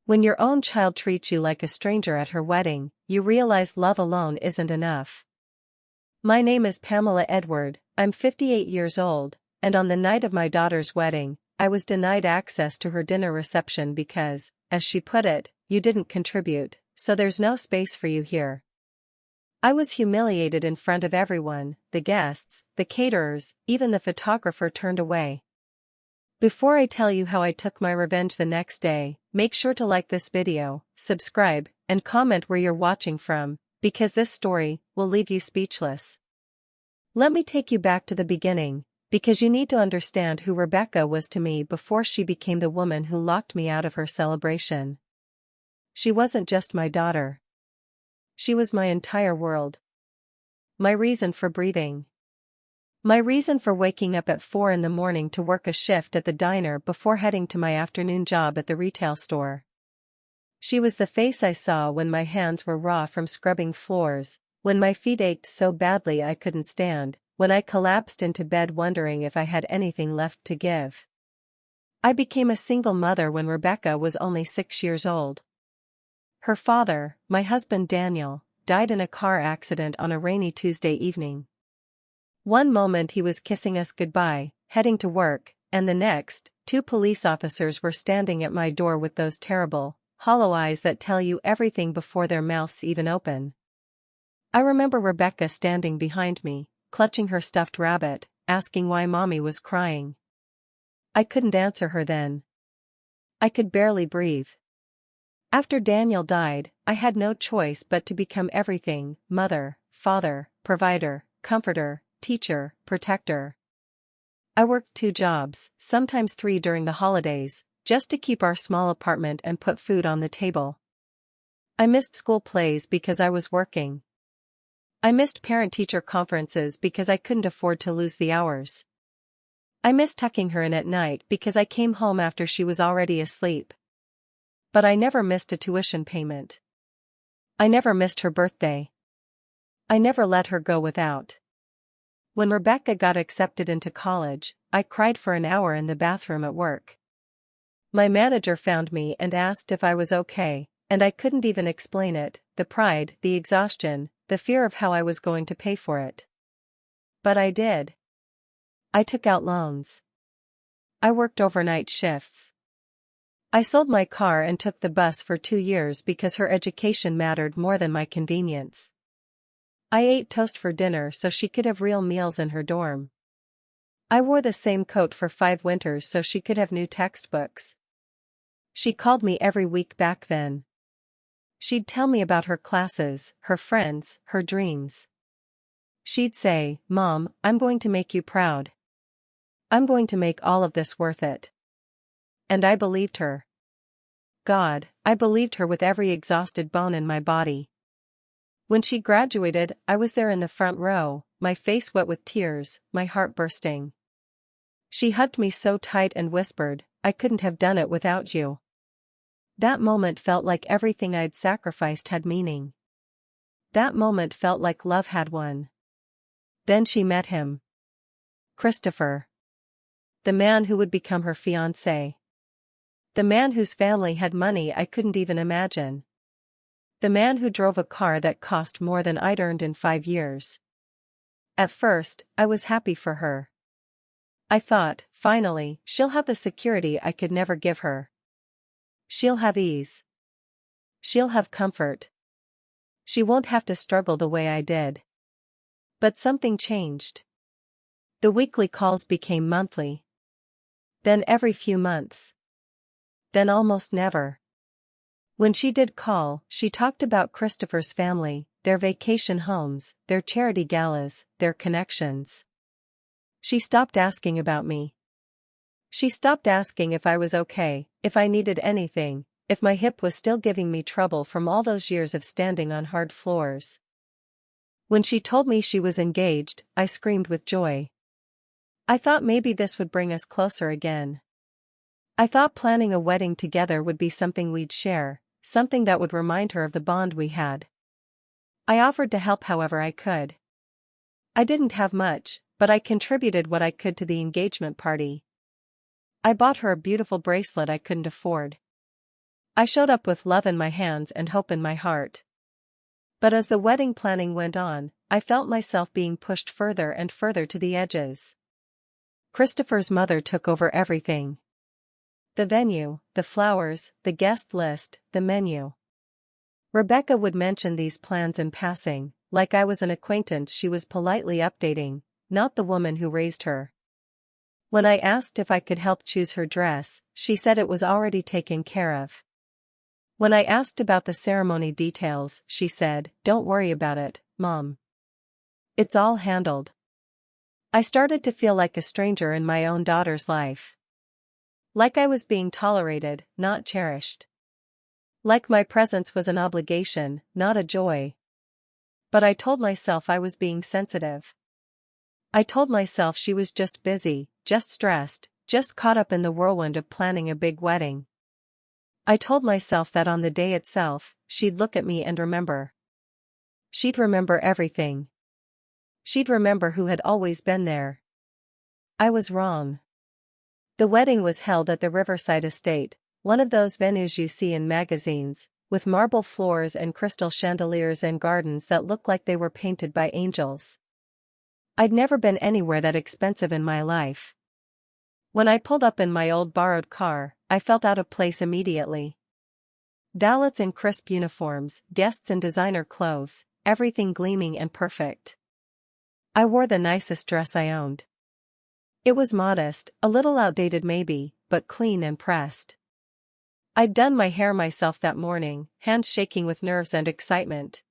When your own child treats you like a stranger at her wedding, you realize love alone isn't enough. My name is Pamela Edward, I'm 58 years old, and on the night of my daughter's wedding, I was denied access to her dinner reception because, as she put it, you didn't contribute, so there's no space for you here. I was humiliated in front of everyone, the guests, the caterers, even the photographer turned away. Before I tell you how I took my revenge the next day, make sure to like this video, subscribe, and comment where you're watching from, because this story will leave you speechless. Let me take you back to the beginning, because you need to understand who Rebecca was to me before she became the woman who locked me out of her celebration. She wasn't just my daughter. She was my entire world. My reason for breathing. My reason for waking up at 4 in the morning to work a shift at the diner before heading to my afternoon job at the retail store. She was the face I saw when my hands were raw from scrubbing floors, when my feet ached so badly I couldn't stand, when I collapsed into bed wondering if I had anything left to give. I became a single mother when Rebecca was only 6 years old. Her father, my husband Daniel, died in a car accident on a rainy Tuesday evening. One moment he was kissing us goodbye, heading to work, and the next, 2 police officers were standing at my door with those terrible, hollow eyes that tell you everything before their mouths even open. I remember Rebecca standing behind me, clutching her stuffed rabbit, asking why Mommy was crying. I couldn't answer her then. I could barely breathe. After Daniel died, I had no choice but to become everything: mother, father, provider, comforter, teacher, protector. I worked 2 jobs, sometimes 3 during the holidays, just to keep our small apartment and put food on the table. I missed school plays because I was working. I missed parent-teacher conferences because I couldn't afford to lose the hours. I missed tucking her in at night because I came home after she was already asleep. But I never missed a tuition payment. I never missed her birthday. I never let her go without. When Rebecca got accepted into college, I cried for an hour in the bathroom at work. My manager found me and asked if I was okay, and I couldn't even explain it: the pride, the exhaustion, the fear of how I was going to pay for it. But I did. I took out loans. I worked overnight shifts. I sold my car and took the bus for 2 years because her education mattered more than my convenience. I ate toast for dinner so she could have real meals in her dorm. I wore the same coat for 5 winters so she could have new textbooks. She called me every week back then. She'd tell me about her classes, her friends, her dreams. She'd say, "Mom, I'm going to make you proud. I'm going to make all of this worth it." And I believed her. God, I believed her with every exhausted bone in my body. When she graduated, I was there in the front row, my face wet with tears, my heart bursting. She hugged me so tight and whispered, "I couldn't have done it without you." That moment felt like everything I'd sacrificed had meaning. That moment felt like love had won. Then she met him. Christopher. The man who would become her fiancé. The man whose family had money I couldn't even imagine. The man who drove a car that cost more than I'd earned in 5 years. At first, I was happy for her. I thought, finally, she'll have the security I could never give her. She'll have ease. She'll have comfort. She won't have to struggle the way I did. But something changed. The weekly calls became monthly. Then every few months. Then almost never. When she did call, she talked about Christopher's family, their vacation homes, their charity galas, their connections. She stopped asking about me. She stopped asking if I was okay, if I needed anything, if my hip was still giving me trouble from all those years of standing on hard floors. When she told me she was engaged, I screamed with joy. I thought maybe this would bring us closer again. I thought planning a wedding together would be something we'd share, something that would remind her of the bond we had. I offered to help however I could. I didn't have much, but I contributed what I could to the engagement party. I bought her a beautiful bracelet I couldn't afford. I showed up with love in my hands and hope in my heart. But as the wedding planning went on, I felt myself being pushed further and further to the edges. Christopher's mother took over everything. The venue, the flowers, the guest list, the menu. Rebecca would mention these plans in passing, like I was an acquaintance she was politely updating, not the woman who raised her. When I asked if I could help choose her dress, she said it was already taken care of. When I asked about the ceremony details, she said, "Don't worry about it, Mom. It's all handled." I started to feel like a stranger in my own daughter's life. Like I was being tolerated, not cherished. Like my presence was an obligation, not a joy. But I told myself I was being sensitive. I told myself she was just busy, just stressed, just caught up in the whirlwind of planning a big wedding. I told myself that on the day itself, she'd look at me and remember. She'd remember everything. She'd remember who had always been there. I was wrong. The wedding was held at the Riverside Estate, one of those venues you see in magazines, with marble floors and crystal chandeliers and gardens that look like they were painted by angels. I'd never been anywhere that expensive in my life. When I pulled up in my old borrowed car, I felt out of place immediately. Valets in crisp uniforms, guests in designer clothes, everything gleaming and perfect. I wore the nicest dress I owned. It was modest, a little outdated maybe, but clean and pressed. I'd done my hair myself that morning, hands shaking with nerves and excitement.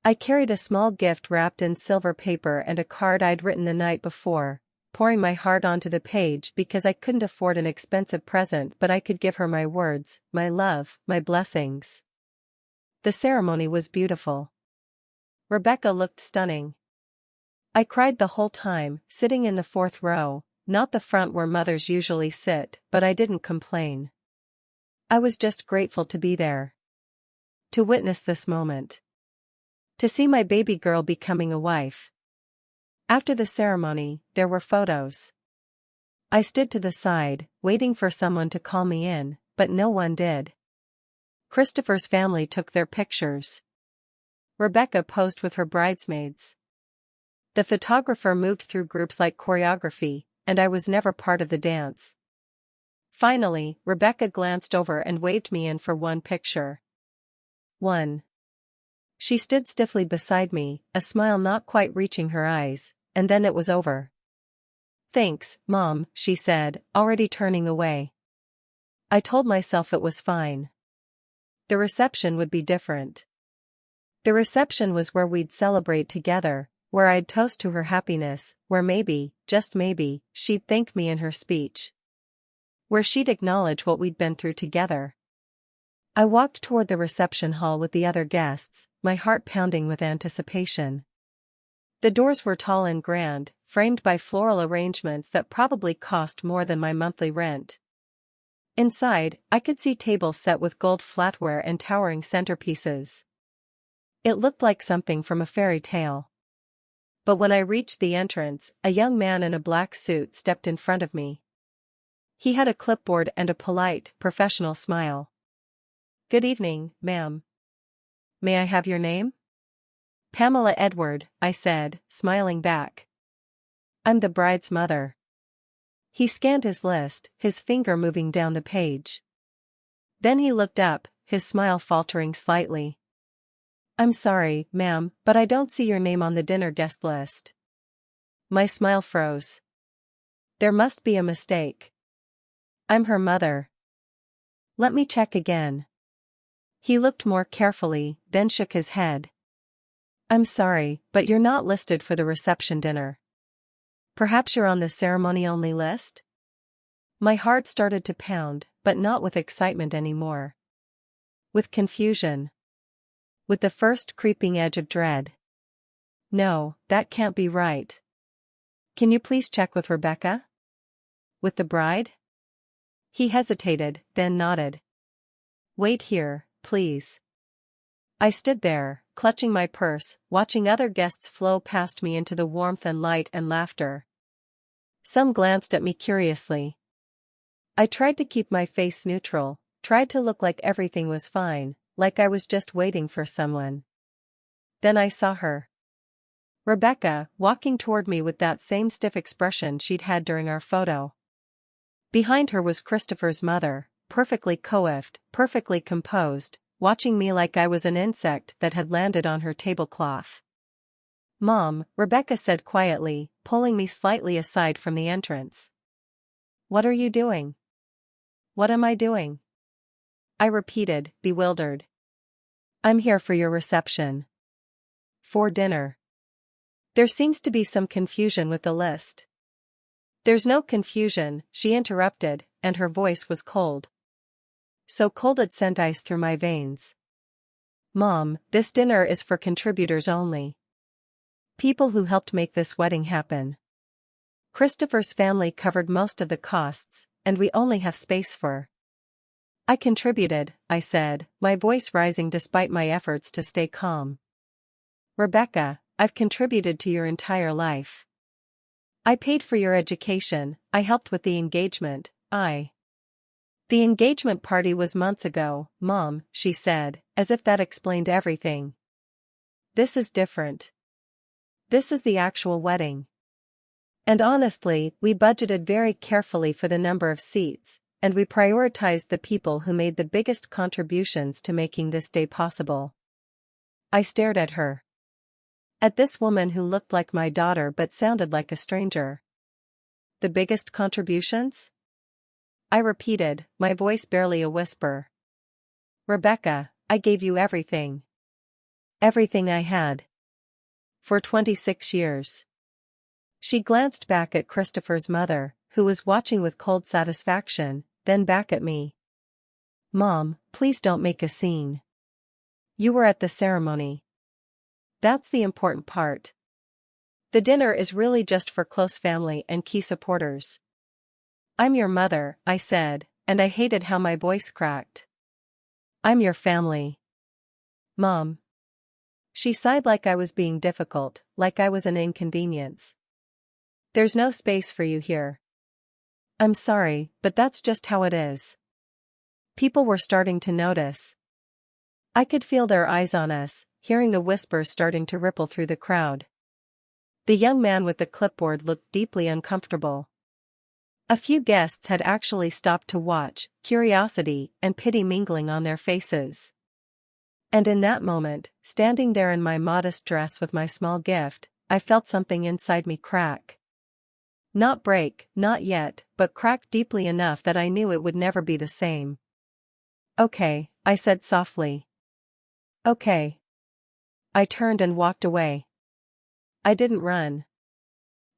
I carried a small gift wrapped in silver paper and a card I'd written the night before, pouring my heart onto the page because I couldn't afford an expensive present, but I could give her my words, my love, my blessings. The ceremony was beautiful. Rebecca looked stunning. I cried the whole time, sitting in the fourth row, not the front where mothers usually sit, but I didn't complain. I was just grateful to be there. To witness this moment. To see my baby girl becoming a wife. After the ceremony, there were photos. I stood to the side, waiting for someone to call me in, but no one did. Christopher's family took their pictures. Rebecca posed with her bridesmaids. The photographer moved through groups like choreography, and I was never part of the dance. Finally, Rebecca glanced over and waved me in for one picture. One. She stood stiffly beside me, a smile not quite reaching her eyes, and then it was over. "Thanks, Mom," she said, already turning away. I told myself it was fine. The reception would be different. The reception was where we'd celebrate together, where I'd toast to her happiness, where maybe, just maybe, she'd thank me in her speech. Where she'd acknowledge what we'd been through together. I walked toward the reception hall with the other guests, my heart pounding with anticipation. The doors were tall and grand, framed by floral arrangements that probably cost more than my monthly rent. Inside, I could see tables set with gold flatware and towering centerpieces. It looked like something from a fairy tale. But when I reached the entrance, a young man in a black suit stepped in front of me. He had a clipboard and a polite, professional smile. "Good evening, ma'am. May I have your name?" "Pamela Edward," I said, smiling back. "I'm the bride's mother." He scanned his list, his finger moving down the page. Then he looked up, his smile faltering slightly. "I'm sorry, ma'am, but I don't see your name on the dinner guest list." My smile froze. There must be a mistake. "I'm her mother." "Let me check again." He looked more carefully, then shook his head. "I'm sorry, but you're not listed for the reception dinner. Perhaps you're on the ceremony-only list?" My heart started to pound, but not with excitement anymore. With confusion. With the first creeping edge of dread. "No, that can't be right. Can you please check with Rebecca? With the bride?" He hesitated, then nodded. "Wait here, please." I stood there, clutching my purse, watching other guests flow past me into the warmth and light and laughter. Some glanced at me curiously. I tried to keep my face neutral, tried to look like everything was fine, like I was just waiting for someone. Then I saw her. Rebecca, walking toward me with that same stiff expression she'd had during our photo. Behind her was Christopher's mother, perfectly coiffed, perfectly composed, watching me like I was an insect that had landed on her tablecloth. "Mom," Rebecca said quietly, pulling me slightly aside from the entrance. "What are you doing?" "What am I doing?" I repeated, bewildered. "I'm here for your reception." "For dinner." There seems to be some confusion with the list. "There's no confusion," she interrupted, and her voice was cold. So cold it sent ice through my veins. "Mom, this dinner is for contributors only. People who helped make this wedding happen. Christopher's family covered most of the costs, and we only have space for—" "I contributed," I said, my voice rising despite my efforts to stay calm. "Rebecca, I've contributed to your entire life. I paid for your education, I helped with the engagement, The engagement party was months ago, Mom," she said, as if that explained everything. "This is different. This is the actual wedding. And honestly, we budgeted very carefully for the number of seats, and we prioritized the people who made the biggest contributions to making this day possible." I stared at her. At this woman who looked like my daughter but sounded like a stranger. "The biggest contributions?" I repeated, my voice barely a whisper. "Rebecca, I gave you everything. Everything I had. For 26 years. She glanced back at Christopher's mother, who was watching with cold satisfaction, then back at me. "Mom, please don't make a scene. You were at the ceremony. That's the important part. The dinner is really just for close family and key supporters." "I'm your mother," I said, and I hated how my voice cracked. "I'm your family. Mom." She sighed like I was being difficult, like I was an inconvenience. "There's no space for you here." "I'm sorry, but that's just how it is." People were starting to notice. I could feel their eyes on us, hearing the whispers starting to ripple through the crowd. The young man with the clipboard looked deeply uncomfortable. A few guests had actually stopped to watch, curiosity and pity mingling on their faces. And in that moment, standing there in my modest dress with my small gift, I felt something inside me crack. Not break, not yet, but crack deeply enough that I knew it would never be the same. "Okay," I said softly. "Okay." I turned and walked away. I didn't run.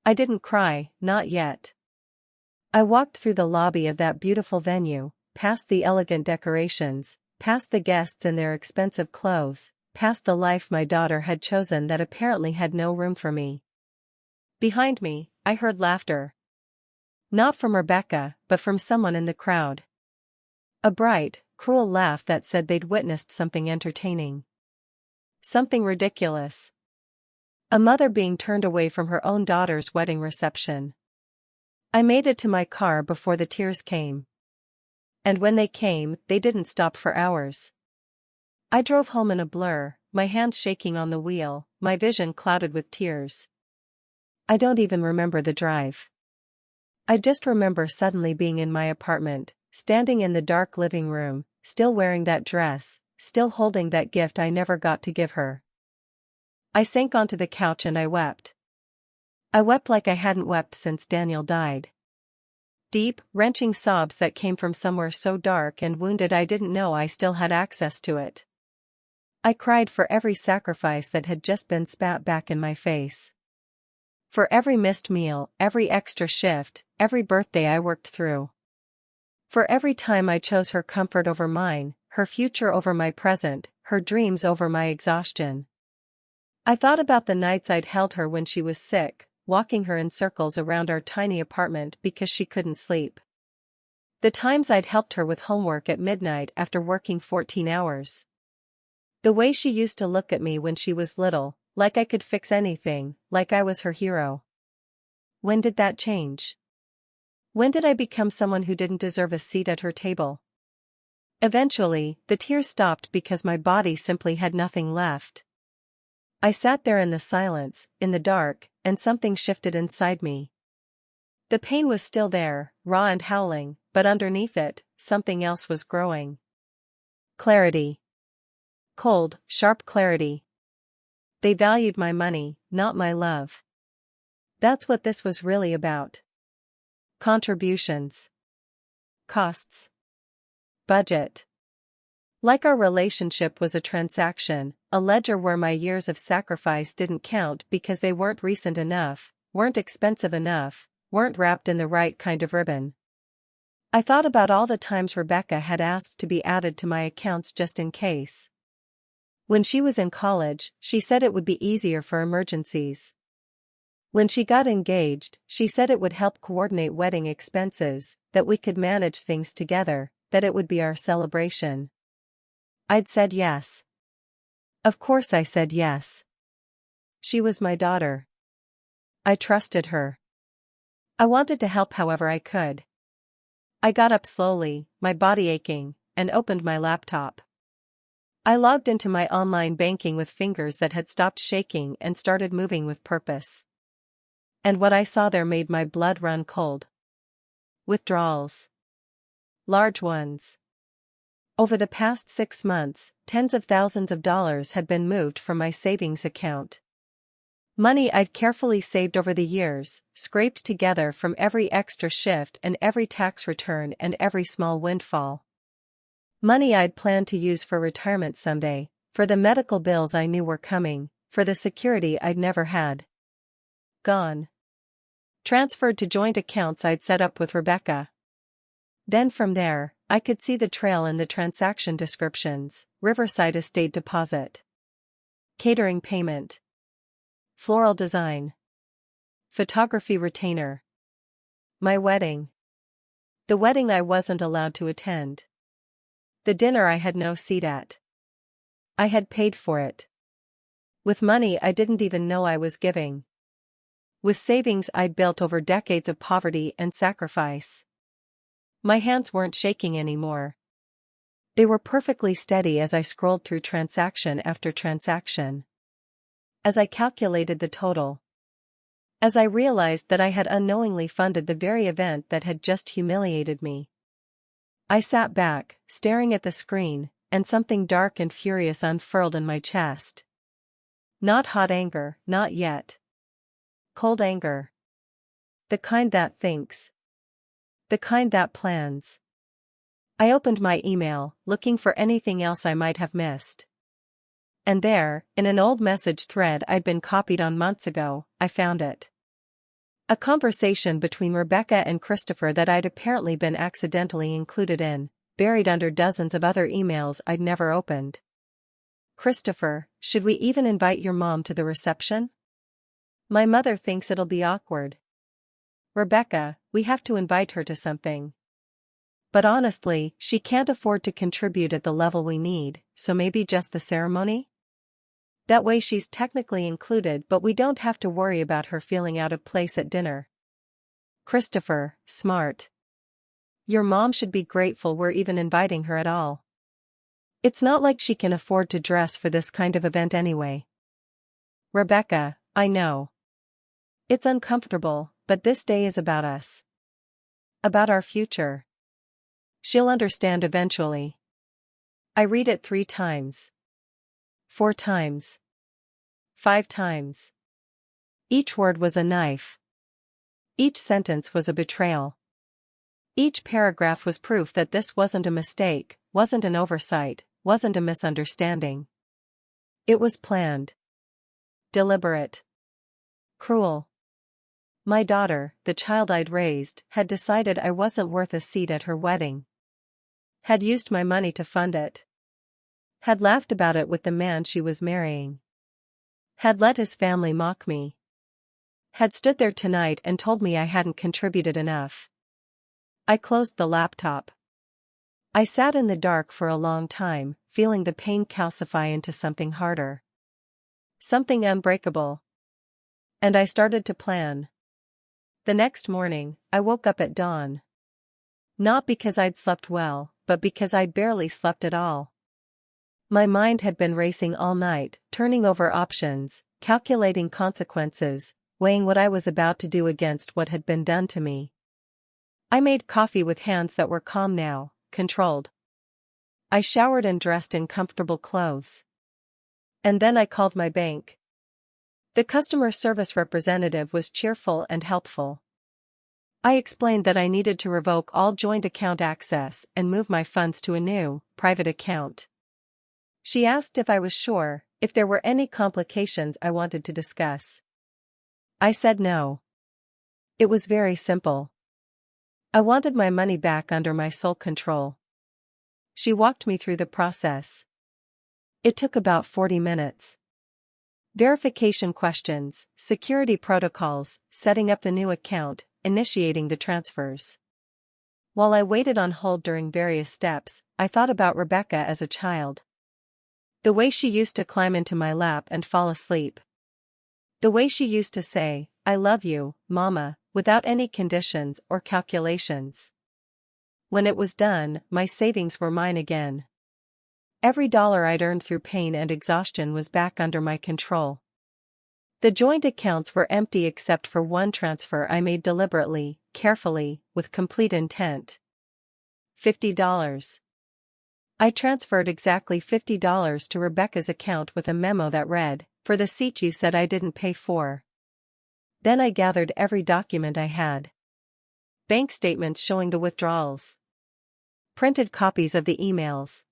I didn't cry, not yet. I walked through the lobby of that beautiful venue, past the elegant decorations, past the guests in their expensive clothes, past the life my daughter had chosen that apparently had no room for me. Behind me, I heard laughter. Not from Rebecca, but from someone in the crowd. A bright, cruel laugh that said they'd witnessed something entertaining. Something ridiculous. A mother being turned away from her own daughter's wedding reception. I made it to my car before the tears came. And when they came, they didn't stop for hours. I drove home in a blur, my hands shaking on the wheel, my vision clouded with tears. I don't even remember the drive. I just remember suddenly being in my apartment, standing in the dark living room, still wearing that dress, still holding that gift I never got to give her. I sank onto the couch and I wept. I wept like I hadn't wept since Daniel died. Deep, wrenching sobs that came from somewhere so dark and wounded I didn't know I still had access to it. I cried for every sacrifice that had just been spat back in my face. For every missed meal, every extra shift, every birthday I worked through. For every time I chose her comfort over mine, her future over my present, her dreams over my exhaustion. I thought about the nights I'd held her when she was sick, walking her in circles around our tiny apartment because she couldn't sleep. The times I'd helped her with homework at midnight after working 14 hours. The way she used to look at me when she was little, like I could fix anything, like I was her hero. When did that change? When did I become someone who didn't deserve a seat at her table? Eventually, the tears stopped because my body simply had nothing left. I sat there in the silence, in the dark, and something shifted inside me. The pain was still there, raw and howling, but underneath it, something else was growing. Clarity. Cold, sharp clarity. They valued my money, not my love. That's what this was really about. Contributions. Costs. Budget. Like our relationship was a transaction, a ledger where my years of sacrifice didn't count because they weren't recent enough, weren't expensive enough, weren't wrapped in the right kind of ribbon. I thought about all the times Rebecca had asked to be added to my accounts just in case. When she was in college, she said it would be easier for emergencies. When she got engaged, she said it would help coordinate wedding expenses, that we could manage things together, that it would be our celebration. I'd said yes. Of course I said yes. She was my daughter. I trusted her. I wanted to help however I could. I got up slowly, my body aching, and opened my laptop. I logged into my online banking with fingers that had stopped shaking and started moving with purpose. And what I saw there made my blood run cold. Withdrawals. Large ones. Over the past 6 months, tens of thousands of dollars had been moved from my savings account. Money I'd carefully saved over the years, scraped together from every extra shift and every tax return and every small windfall. Money I'd planned to use for retirement someday, for the medical bills I knew were coming, for the security I'd never had. Gone. Transferred to joint accounts I'd set up with Rebecca. Then from there, I could see the trail in the transaction descriptions: Riverside Estate Deposit, catering payment, floral design, photography retainer. My wedding. The wedding I wasn't allowed to attend. The dinner I had no seat at. I had paid for it. With money I didn't even know I was giving. With savings I'd built over decades of poverty and sacrifice. My hands weren't shaking anymore. They were perfectly steady as I scrolled through transaction after transaction. As I calculated the total. As I realized that I had unknowingly funded the very event that had just humiliated me. I sat back, staring at the screen, and something dark and furious unfurled in my chest. Not hot anger, not yet. Cold anger. The kind that thinks. The kind that plans. I opened my email, looking for anything else I might have missed. And there, in an old message thread I'd been copied on months ago, I found it. A conversation between Rebecca and Christopher that I'd apparently been accidentally included in, buried under dozens of other emails I'd never opened. Christopher, should we even invite your mom to the reception? My mother thinks it'll be awkward. Rebecca, we have to invite her to something. But honestly, she can't afford to contribute at the level we need, so maybe just the ceremony? That way she's technically included, but we don't have to worry about her feeling out of place at dinner. Christopher, smart. Your mom should be grateful we're even inviting her at all. It's not like she can afford to dress for this kind of event anyway. Rebecca, I know. It's uncomfortable, but this day is about us. About our future. She'll understand eventually. I read it 3 times. 4 times. 5 times. Each word was a knife. Each sentence was a betrayal. Each paragraph was proof that this wasn't a mistake, wasn't an oversight, wasn't a misunderstanding. It was planned. Deliberate. Cruel. My daughter, the child I'd raised, had decided I wasn't worth a seat at her wedding. Had used my money to fund it. Had laughed about it with the man she was marrying. Had let his family mock me. Had stood there tonight and told me I hadn't contributed enough. I closed the laptop. I sat in the dark for a long time, feeling the pain calcify into something harder. Something unbreakable. And I started to plan. The next morning, I woke up at dawn. Not because I'd slept well, but because I'd barely slept at all. My mind had been racing all night, turning over options, calculating consequences, weighing what I was about to do against what had been done to me. I made coffee with hands that were calm now, controlled. I showered and dressed in comfortable clothes. And then I called my bank. The customer service representative was cheerful and helpful. I explained that I needed to revoke all joint account access and move my funds to a new, private account. She asked if I was sure, if there were any complications I wanted to discuss. I said no. It was very simple. I wanted my money back under my sole control. She walked me through the process. It took about 40 minutes. Verification questions, security protocols, setting up the new account, initiating the transfers. While I waited on hold during various steps, I thought about Rebecca as a child. The way she used to climb into my lap and fall asleep. The way she used to say, "I love you, Mama," without any conditions or calculations. When it was done, my savings were mine again. Every dollar I'd earned through pain and exhaustion was back under my control. The joint accounts were empty except for one transfer I made deliberately, carefully, with complete intent. $50. I transferred exactly $50 to Rebecca's account with a memo that read, "For the seat you said I didn't pay for." Then I gathered every document I had. Bank statements showing the withdrawals. Printed copies of the emails.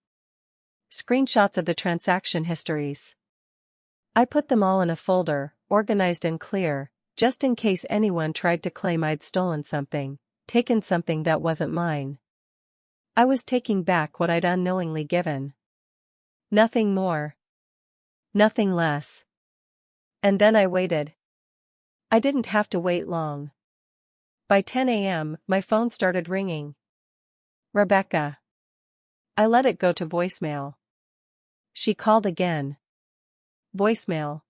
Screenshots of the transaction histories. I put them all in a folder, organized and clear, just in case anyone tried to claim I'd stolen something, taken something that wasn't mine. I was taking back what I'd unknowingly given. Nothing more. Nothing less. And then I waited. I didn't have to wait long. By 10 a.m., my phone started ringing. Rebecca. I let it go to voicemail. She called again. Voicemail.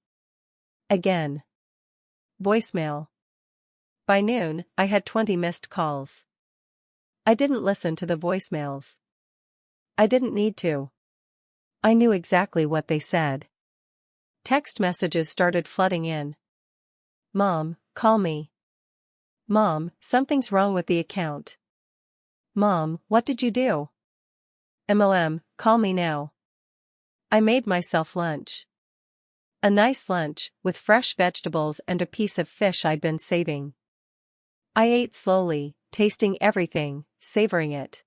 Again. Voicemail. By noon, I had 20 missed calls. I didn't listen to the voicemails. I didn't need to. I knew exactly what they said. Text messages started flooding in. Mom, call me. Mom, something's wrong with the account. Mom, what did you do? Mom, call me now. I made myself lunch. A nice lunch, with fresh vegetables and a piece of fish I'd been saving. I ate slowly, tasting everything, savoring it.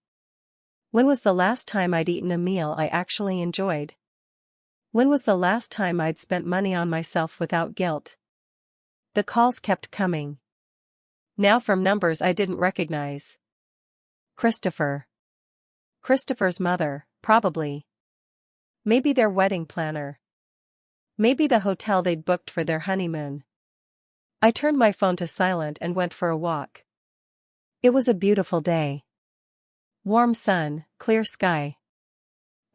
When was the last time I'd eaten a meal I actually enjoyed? When was the last time I'd spent money on myself without guilt? The calls kept coming. Now from numbers I didn't recognize. Christopher. Christopher's mother, probably. Maybe their wedding planner. Maybe the hotel they'd booked for their honeymoon. I turned my phone to silent and went for a walk. It was a beautiful day. Warm sun, clear sky.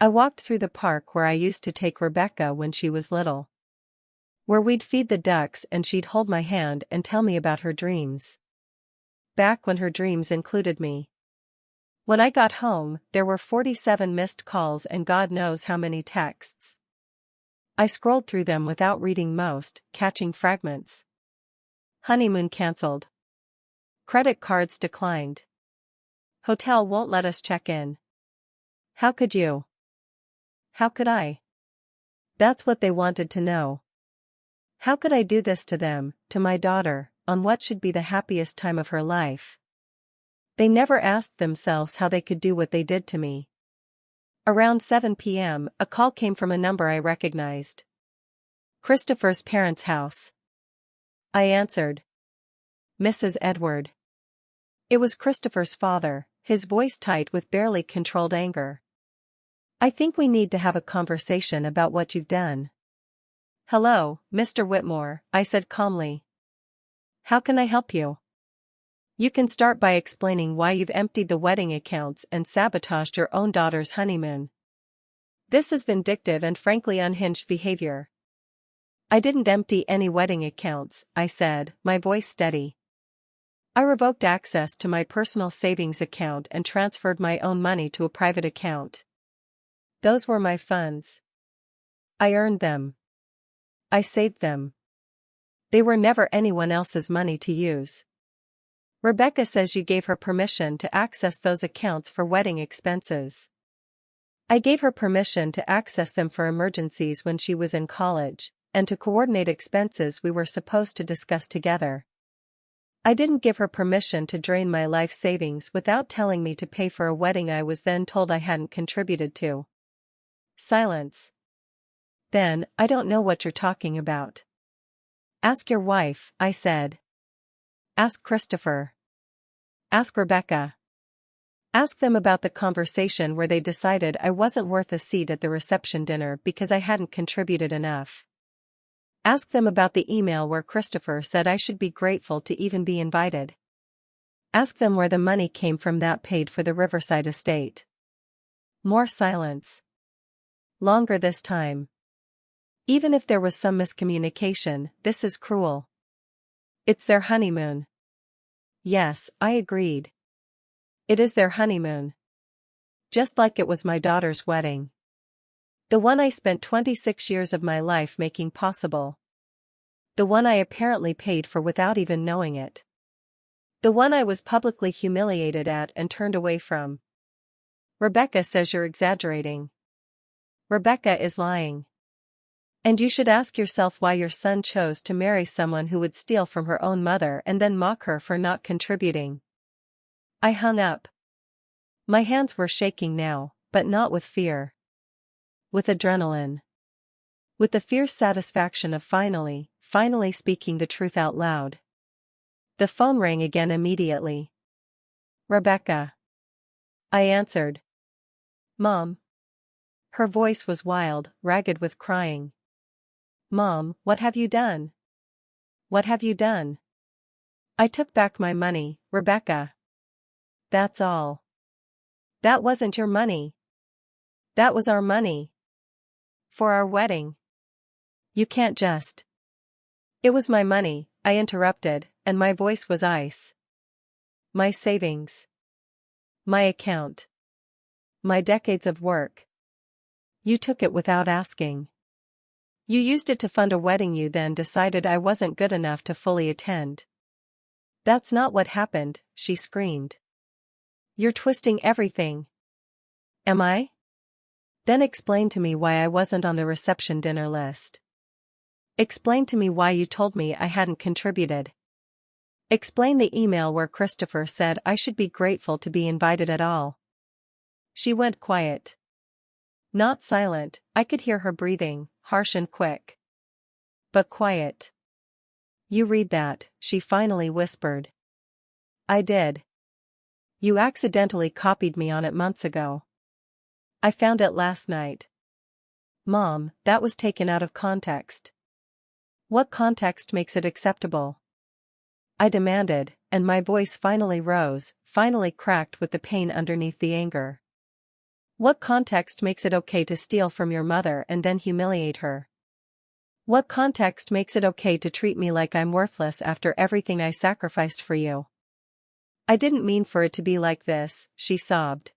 I walked through the park where I used to take Rebecca when she was little. Where we'd feed the ducks and she'd hold my hand and tell me about her dreams. Back when her dreams included me. When I got home, there were 47 missed calls and God knows how many texts. I scrolled through them without reading most, catching fragments. Honeymoon cancelled. Credit cards declined. Hotel won't let us check in. How could you? How could I? That's what they wanted to know. How could I do this to them, to my daughter, on what should be the happiest time of her life? They never asked themselves how they could do what they did to me. Around 7 p.m., a call came from a number I recognized. Christopher's parents' house. I answered. Mrs. Edward. It was Christopher's father, his voice tight with barely controlled anger. I think we need to have a conversation about what you've done. Hello, Mr. Whitmore, I said calmly. How can I help you? You can start by explaining why you've emptied the wedding accounts and sabotaged your own daughter's honeymoon. This is vindictive and frankly unhinged behavior. I didn't empty any wedding accounts, I said, my voice steady. I revoked access to my personal savings account and transferred my own money to a private account. Those were my funds. I earned them. I saved them. They were never anyone else's money to use. Rebecca says you gave her permission to access those accounts for wedding expenses. I gave her permission to access them for emergencies when she was in college, and to coordinate expenses we were supposed to discuss together. I didn't give her permission to drain my life savings without telling me to pay for a wedding I was then told I hadn't contributed to. Silence. Then, I don't know what you're talking about. Ask your wife, I said. Ask Christopher. Ask Rebecca. Ask them about the conversation where they decided I wasn't worth a seat at the reception dinner because I hadn't contributed enough. Ask them about the email where Christopher said I should be grateful to even be invited. Ask them where the money came from that paid for the Riverside estate. More silence. Longer this time. Even if there was some miscommunication, this is cruel. It's their honeymoon. Yes, I agreed. It is their honeymoon. Just like it was my daughter's wedding. The one I spent 26 years of my life making possible. The one I apparently paid for without even knowing it. The one I was publicly humiliated at and turned away from. Rebecca says you're exaggerating. Rebecca is lying. And you should ask yourself why your son chose to marry someone who would steal from her own mother and then mock her for not contributing. I hung up. My hands were shaking now, but not with fear. With adrenaline. With the fierce satisfaction of finally speaking the truth out loud. The phone rang again immediately. Rebecca. I answered. Mom. Her voice was wild, ragged with crying. Mom, what have you done? What have you done? I took back my money, Rebecca. That's all. That wasn't your money. That was our money. For our wedding. You can't just. It was my money, I interrupted, and my voice was ice. My savings. My account. My decades of work. You took it without asking. You used it to fund a wedding you then decided I wasn't good enough to fully attend. That's not what happened, she screamed. You're twisting everything. Am I? Then explain to me why I wasn't on the reception dinner list. Explain to me why you told me I hadn't contributed. Explain the email where Christopher said I should be grateful to be invited at all. She went quiet. Not silent, I could hear her breathing, harsh and quick. But quiet. You read that, she finally whispered. I did. You accidentally copied me on it months ago. I found it last night. Mom, that was taken out of context. What context makes it acceptable? I demanded, and my voice finally rose, finally cracked with the pain underneath the anger. What context makes it okay to steal from your mother and then humiliate her? What context makes it okay to treat me like I'm worthless after everything I sacrificed for you? I didn't mean for it to be like this, she sobbed.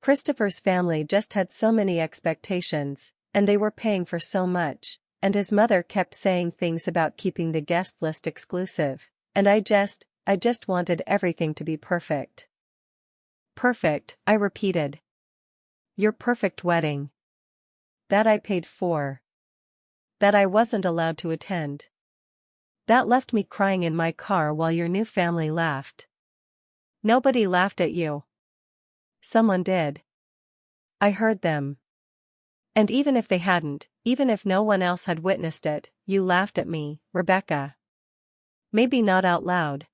Christopher's family just had so many expectations, and they were paying for so much, and his mother kept saying things about keeping the guest list exclusive, and I just wanted everything to be perfect. Perfect, I repeated. Your perfect wedding. That I paid for. That I wasn't allowed to attend. That left me crying in my car while your new family laughed. Nobody laughed at you. Someone did. I heard them. And even if they hadn't, even if no one else had witnessed it, you laughed at me, Rebecca. Maybe not out loud.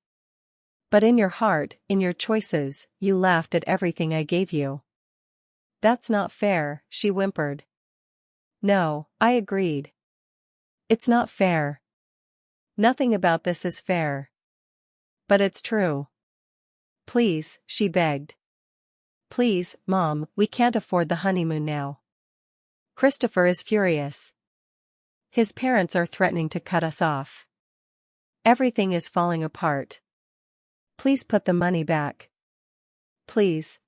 But in your heart, in your choices, you laughed at everything I gave you. That's not fair, she whimpered. No, I agreed. It's not fair. Nothing about this is fair. But it's true. Please, she begged. Please, Mom, we can't afford the honeymoon now. Christopher is furious. His parents are threatening to cut us off. Everything is falling apart. Please put the money back. Please.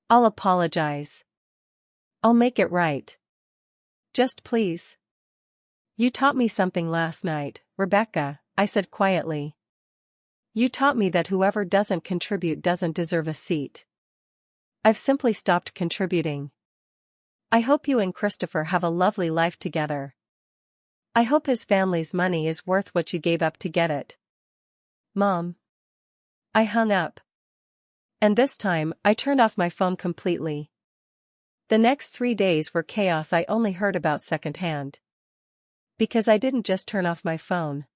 I'll apologize. I'll make it right. Just please. You taught me something last night, Rebecca, I said quietly. You taught me that whoever doesn't contribute doesn't deserve a seat. I've simply stopped contributing. I hope you and Christopher have a lovely life together. I hope his family's money is worth what you gave up to get it. Mom. I hung up. And this time, I turned off my phone completely. The next 3 days were chaos I only heard about secondhand. Because I didn't just turn off my phone.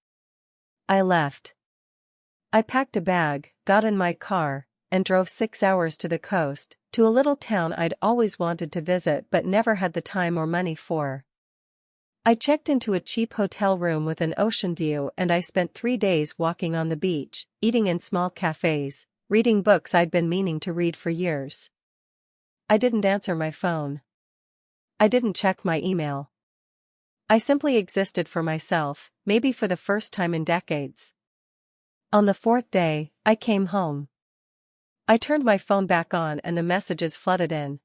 I left. I packed a bag, got in my car, and drove 6 hours to the coast, to a little town I'd always wanted to visit but never had the time or money for. I checked into a cheap hotel room with an ocean view and I spent 3 days walking on the beach, eating in small cafes, reading books I'd been meaning to read for years. I didn't answer my phone. I didn't check my email. I simply existed for myself, maybe for the first time in decades. On the 4th day, I came home. I turned my phone back on and the messages flooded in.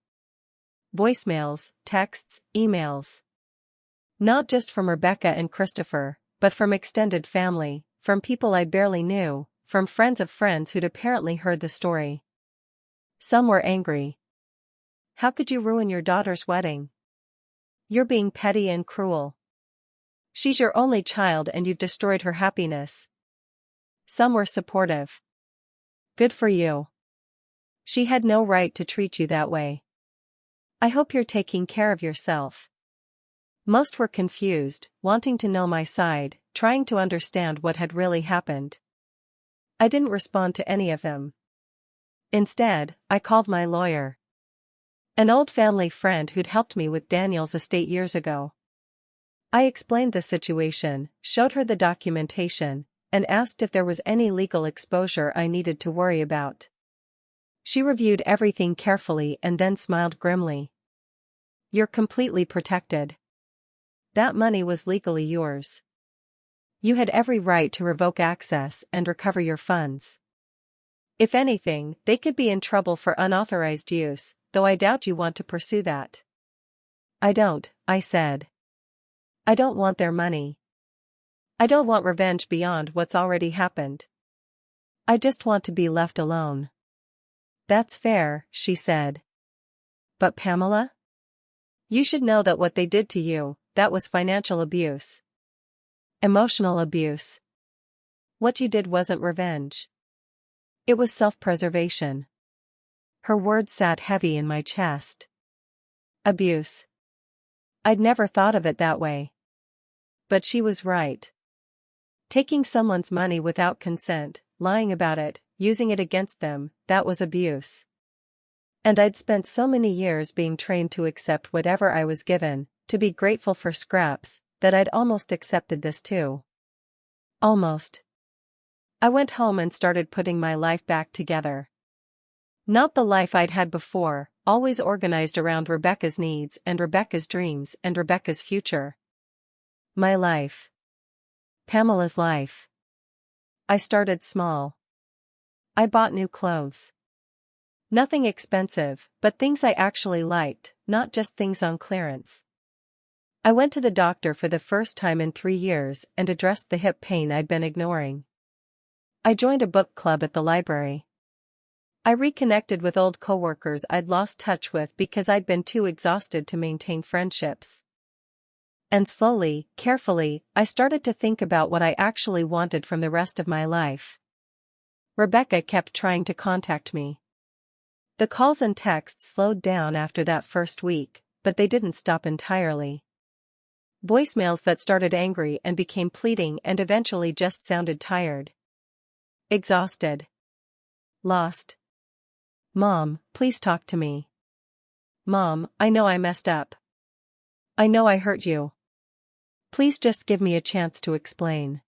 Voicemails, texts, emails. Not just from Rebecca and Christopher, but from extended family, from people I barely knew, from friends of friends who'd apparently heard the story. Some were angry. How could you ruin your daughter's wedding? You're being petty and cruel. She's your only child and you've destroyed her happiness. Some were supportive. Good for you. She had no right to treat you that way. I hope you're taking care of yourself. Most were confused, wanting to know my side, trying to understand what had really happened. I didn't respond to any of them. Instead, I called my lawyer. An old family friend who'd helped me with Daniel's estate years ago. I explained the situation, showed her the documentation, and asked if there was any legal exposure I needed to worry about. She reviewed everything carefully and then smiled grimly. You're completely protected. That money was legally yours. You had every right to revoke access and recover your funds. If anything, they could be in trouble for unauthorized use, though I doubt you want to pursue that. I don't, I said. I don't want their money. I don't want revenge beyond what's already happened. I just want to be left alone. That's fair, she said. But Pamela? You should know that what they did to you, that was financial abuse. Emotional abuse. What you did wasn't revenge. It was self-preservation. Her words sat heavy in my chest. Abuse. I'd never thought of it that way. But she was right. Taking someone's money without consent, lying about it, using it against them, that was abuse. And I'd spent so many years being trained to accept whatever I was given, to be grateful for scraps, that I'd almost accepted this too. Almost. I went home and started putting my life back together. Not the life I'd had before, always organized around Rebecca's needs and Rebecca's dreams and Rebecca's future. My life. Pamela's life. I started small. I bought new clothes. Nothing expensive, but things I actually liked, not just things on clearance. I went to the doctor for the first time in 3 years and addressed the hip pain I'd been ignoring. I joined a book club at the library. I reconnected with old coworkers I'd lost touch with because I'd been too exhausted to maintain friendships. And slowly, carefully, I started to think about what I actually wanted from the rest of my life. Rebecca kept trying to contact me. The calls and texts slowed down after that first week, but they didn't stop entirely. Voicemails that started angry and became pleading and eventually just sounded tired. Exhausted. Lost. Mom, please talk to me. Mom, I know I messed up. I know I hurt you. Please just give me a chance to explain.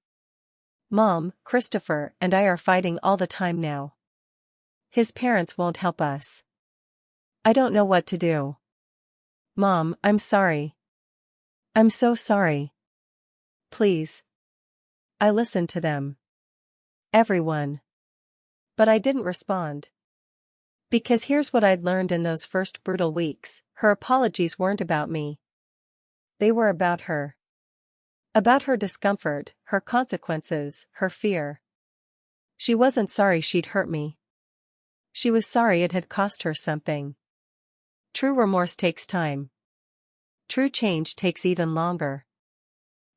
Mom, Christopher and I are fighting all the time now. His parents won't help us. I don't know what to do. Mom, I'm sorry. I'm so sorry. Please. I listened to them. Everyone. But I didn't respond. Because here's what I'd learned in those first brutal weeks: her apologies weren't about me. They were about her. About her discomfort, her consequences, her fear. She wasn't sorry she'd hurt me. She was sorry it had cost her something. True remorse takes time. True change takes even longer.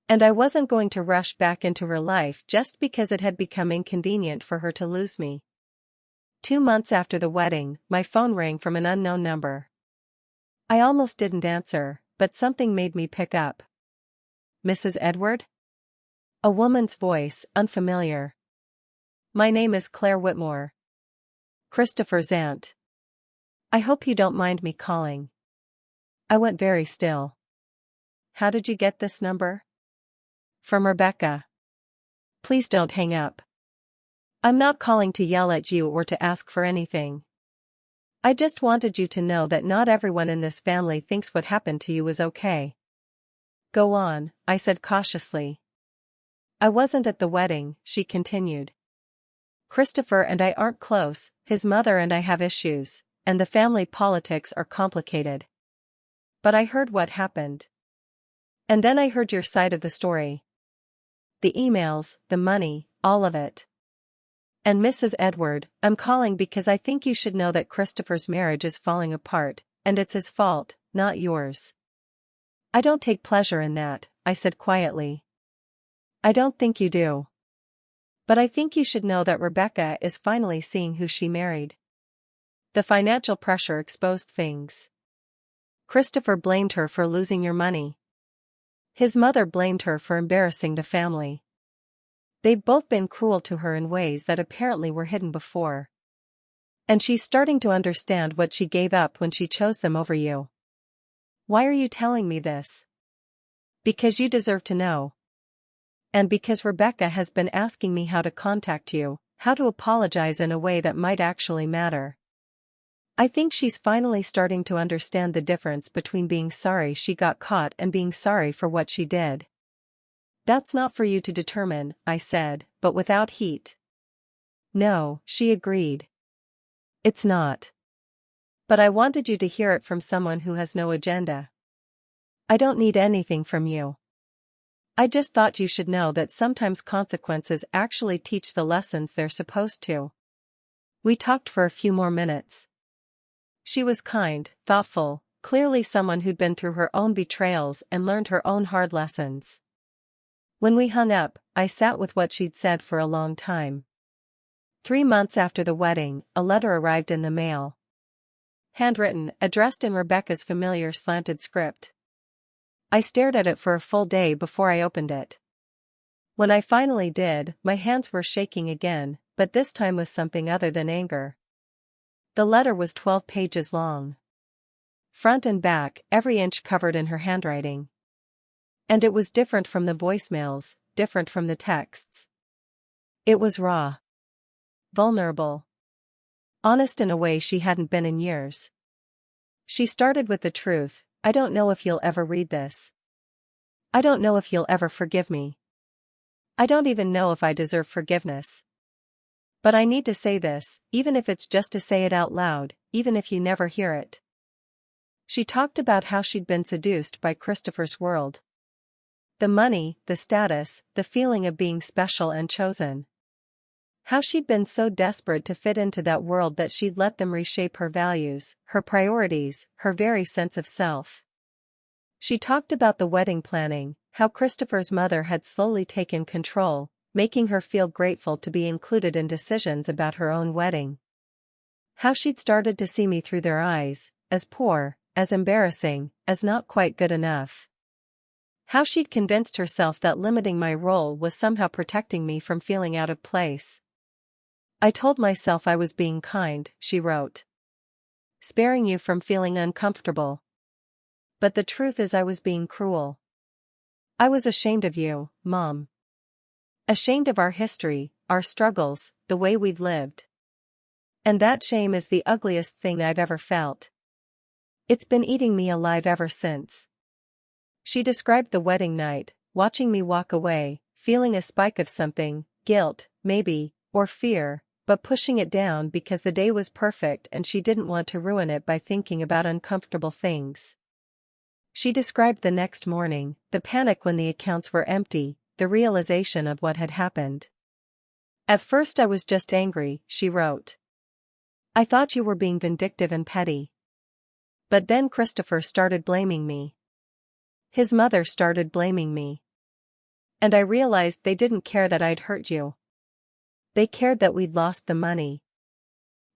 And I wasn't going to rush back into her life just because it had become inconvenient for her to lose me. 2 months after the wedding, my phone rang from an unknown number. I almost didn't answer, but something made me pick up. Mrs. Edward? A woman's voice, unfamiliar. My name is Claire Whitmore. Christopher's aunt. I hope you don't mind me calling. I went very still. How did you get this number? From Rebecca. Please don't hang up. I'm not calling to yell at you or to ask for anything. I just wanted you to know that not everyone in this family thinks what happened to you was okay. Go on, I said cautiously. I wasn't at the wedding, she continued. Christopher and I aren't close, his mother and I have issues, and the family politics are complicated. But I heard what happened. And then I heard your side of the story. The emails, the money, all of it. And Mrs. Edward, I'm calling because I think you should know that Christopher's marriage is falling apart, and it's his fault, not yours. I don't take pleasure in that, I said quietly. I don't think you do. But I think you should know that Rebecca is finally seeing who she married. The financial pressure exposed things. Christopher blamed her for losing your money. His mother blamed her for embarrassing the family. They've both been cruel to her in ways that apparently were hidden before. And she's starting to understand what she gave up when she chose them over you. Why are you telling me this? Because you deserve to know. And because Rebecca has been asking me how to contact you, how to apologize in a way that might actually matter. I think she's finally starting to understand the difference between being sorry she got caught and being sorry for what she did. That's not for you to determine, I said, but without heat. No, she agreed. It's not. But I wanted you to hear it from someone who has no agenda. I don't need anything from you. I just thought you should know that sometimes consequences actually teach the lessons they're supposed to. We talked for a few more minutes. She was kind, thoughtful, clearly someone who'd been through her own betrayals and learned her own hard lessons. When we hung up, I sat with what she'd said for a long time. 3 months after the wedding, a letter arrived in the mail. Handwritten, addressed in Rebecca's familiar slanted script. I stared at it for a full day before I opened it. When I finally did, my hands were shaking again, but this time with something other than anger. The letter was 12 pages long. Front and back, every inch covered in her handwriting. And it was different from the voicemails, different from the texts. It was raw. Vulnerable. Honest in a way she hadn't been in years. She started with the truth: I don't know if you'll ever read this. I don't know if you'll ever forgive me. I don't even know if I deserve forgiveness. But I need to say this, even if it's just to say it out loud, even if you never hear it. She talked about how she'd been seduced by Christopher's world. The money, the status, the feeling of being special and chosen. How she'd been so desperate to fit into that world that she'd let them reshape her values, her priorities, her very sense of self. She talked about the wedding planning, how Christopher's mother had slowly taken control, making her feel grateful to be included in decisions about her own wedding. How she'd started to see me through their eyes, as poor, as embarrassing, as not quite good enough. How she'd convinced herself that limiting my role was somehow protecting me from feeling out of place. I told myself I was being kind, she wrote. Sparing you from feeling uncomfortable. But the truth is I was being cruel. I was ashamed of you, Mom. Ashamed of our history, our struggles, the way we'd lived. And that shame is the ugliest thing I've ever felt. It's been eating me alive ever since. She described the wedding night, watching me walk away, feeling a spike of something, guilt, maybe, or fear, but pushing it down because the day was perfect and she didn't want to ruin it by thinking about uncomfortable things. She described the next morning, the panic when the accounts were empty, the realization of what had happened. At first I was just angry, she wrote. I thought you were being vindictive and petty. But then Christopher started blaming me. His mother started blaming me. And I realized they didn't care that I'd hurt you. They cared that we'd lost the money.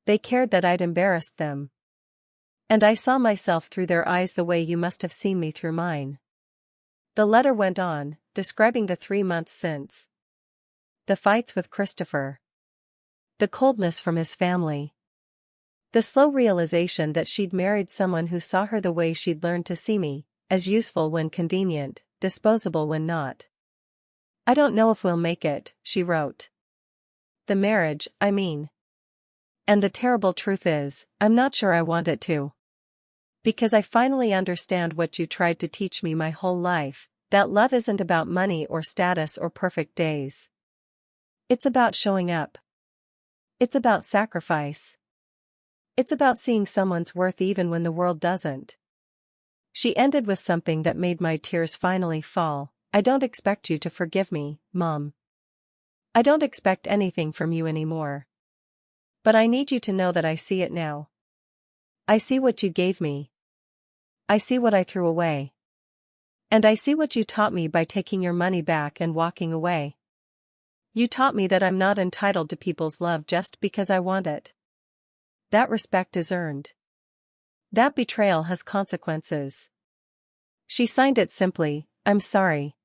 They cared that I'd embarrassed them. And I saw myself through their eyes the way you must have seen me through mine. The letter went on, describing the 3 months since. The fights with Christopher. The coldness from his family. The slow realization that she'd married someone who saw her the way she'd learned to see me, as useful when convenient, disposable when not. I don't know if we'll make it, she wrote. The marriage, I mean. And the terrible truth is, I'm not sure I want it to. Because I finally understand what you tried to teach me my whole life, that love isn't about money or status or perfect days. It's about showing up. It's about sacrifice. It's about seeing someone's worth even when the world doesn't. She ended with something that made my tears finally fall. I don't expect you to forgive me, Mom. I don't expect anything from you anymore. But I need you to know that I see it now. I see what you gave me. I see what I threw away. And I see what you taught me by taking your money back and walking away. You taught me that I'm not entitled to people's love just because I want it. That respect is earned. That betrayal has consequences. She signed it simply, I'm sorry.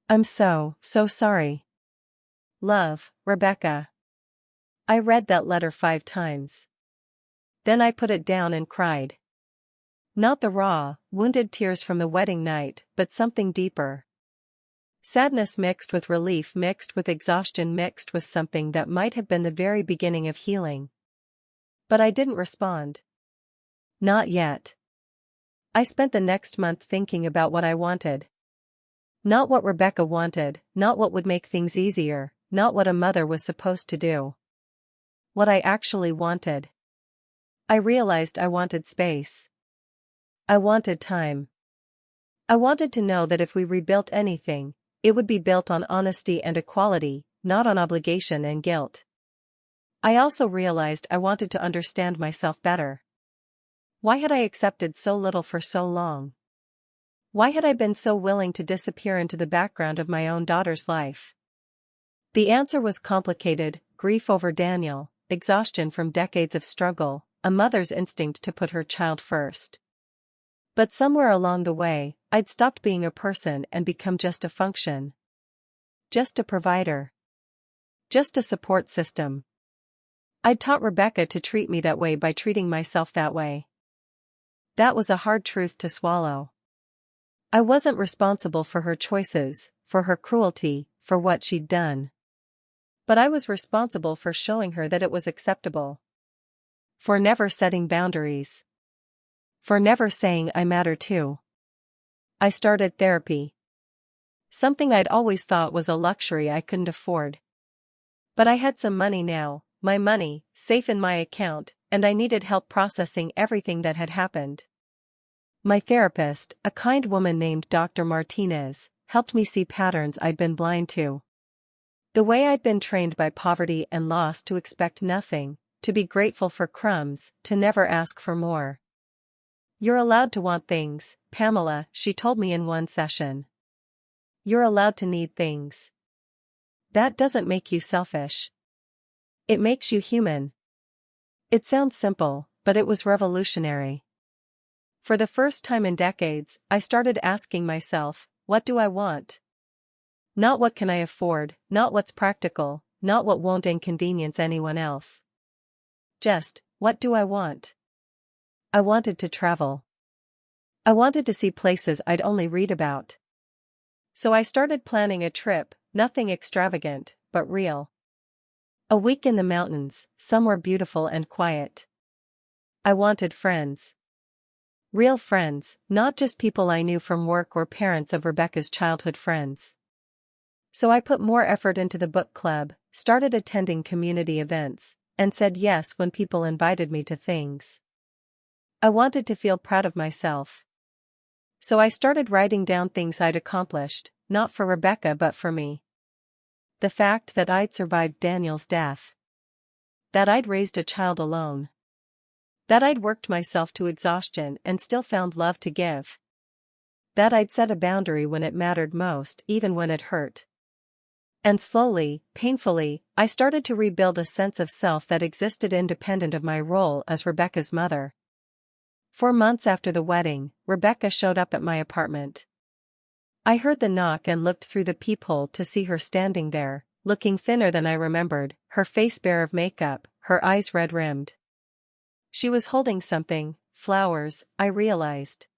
I'm so sorry. Love, Rebecca. I read that letter 5 times. Then I put it down and cried. Not the raw, wounded tears from the wedding night, but something deeper. Sadness mixed with relief, mixed with exhaustion, mixed with something that might have been the very beginning of healing. But I didn't respond. Not yet. I spent the next month thinking about what I wanted. Not what Rebecca wanted, not what would make things easier, not what a mother was supposed to do. What I actually wanted. I realized I wanted space. I wanted time. I wanted to know that if we rebuilt anything, it would be built on honesty and equality, not on obligation and guilt. I also realized I wanted to understand myself better. Why had I accepted so little for so long? Why had I been so willing to disappear into the background of my own daughter's life? The answer was complicated: grief over Daniel, exhaustion from decades of struggle, a mother's instinct to put her child first. But somewhere along the way, I'd stopped being a person and become just a function. Just a provider. Just a support system. I'd taught Rebecca to treat me that way by treating myself that way. That was a hard truth to swallow. I wasn't responsible for her choices, for her cruelty, for what she'd done. But I was responsible for showing her that it was acceptable. For never setting boundaries. For never saying I matter too. I started therapy. Something I'd always thought was a luxury I couldn't afford. But I had some money now, my money, safe in my account, and I needed help processing everything that had happened. My therapist, a kind woman named Dr. Martinez, helped me see patterns I'd been blind to. The way I'd been trained by poverty and loss to expect nothing, to be grateful for crumbs, to never ask for more. You're allowed to want things, Pamela, she told me in one session. You're allowed to need things. That doesn't make you selfish. It makes you human. It sounds simple, but it was revolutionary. For the first time in decades, I started asking myself, what do I want? Not what can I afford, not what's practical, not what won't inconvenience anyone else. Just, what do I want? I wanted to travel. I wanted to see places I'd only read about. So I started planning a trip, nothing extravagant, but real. A week in the mountains, somewhere beautiful and quiet. I wanted friends. Real friends, not just people I knew from work or parents of Rebecca's childhood friends. So I put more effort into the book club, started attending community events, and said yes when people invited me to things. I wanted to feel proud of myself. So I started writing down things I'd accomplished, not for Rebecca but for me. The fact that I'd survived Daniel's death. That I'd raised a child alone. That I'd worked myself to exhaustion and still found love to give. That I'd set a boundary when it mattered most, even when it hurt. And slowly, painfully, I started to rebuild a sense of self that existed independent of my role as Rebecca's mother. 4 months after the wedding, Rebecca showed up at my apartment. I heard the knock and looked through the peephole to see her standing there, looking thinner than I remembered, her face bare of makeup, her eyes red-rimmed. She was holding something, flowers, I realized.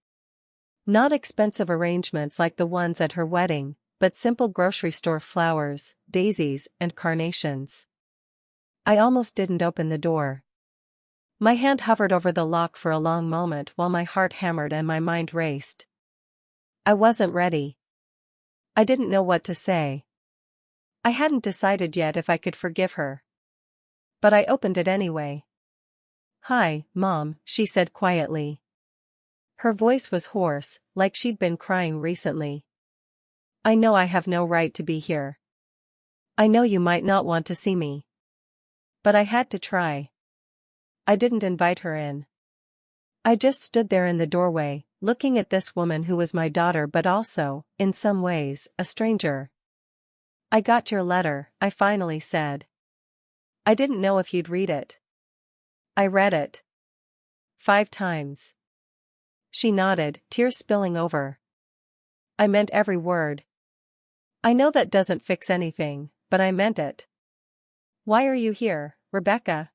Not expensive arrangements like the ones at her wedding, but simple grocery store flowers, daisies, and carnations. I almost didn't open the door. My hand hovered over the lock for a long moment while my heart hammered and my mind raced. I wasn't ready. I didn't know what to say. I hadn't decided yet if I could forgive her. But I opened it anyway. "Hi, Mom," she said quietly. Her voice was hoarse, like she'd been crying recently. "I know I have no right to be here. I know you might not want to see me. But I had to try." I didn't invite her in. I just stood there in the doorway, looking at this woman who was my daughter but also, in some ways, a stranger. "I got your letter," I finally said. "I didn't know if you'd read it." "I read it. 5 times. She nodded, tears spilling over. "I meant every word. I know that doesn't fix anything, but I meant it." "Why are you here, Rebecca?"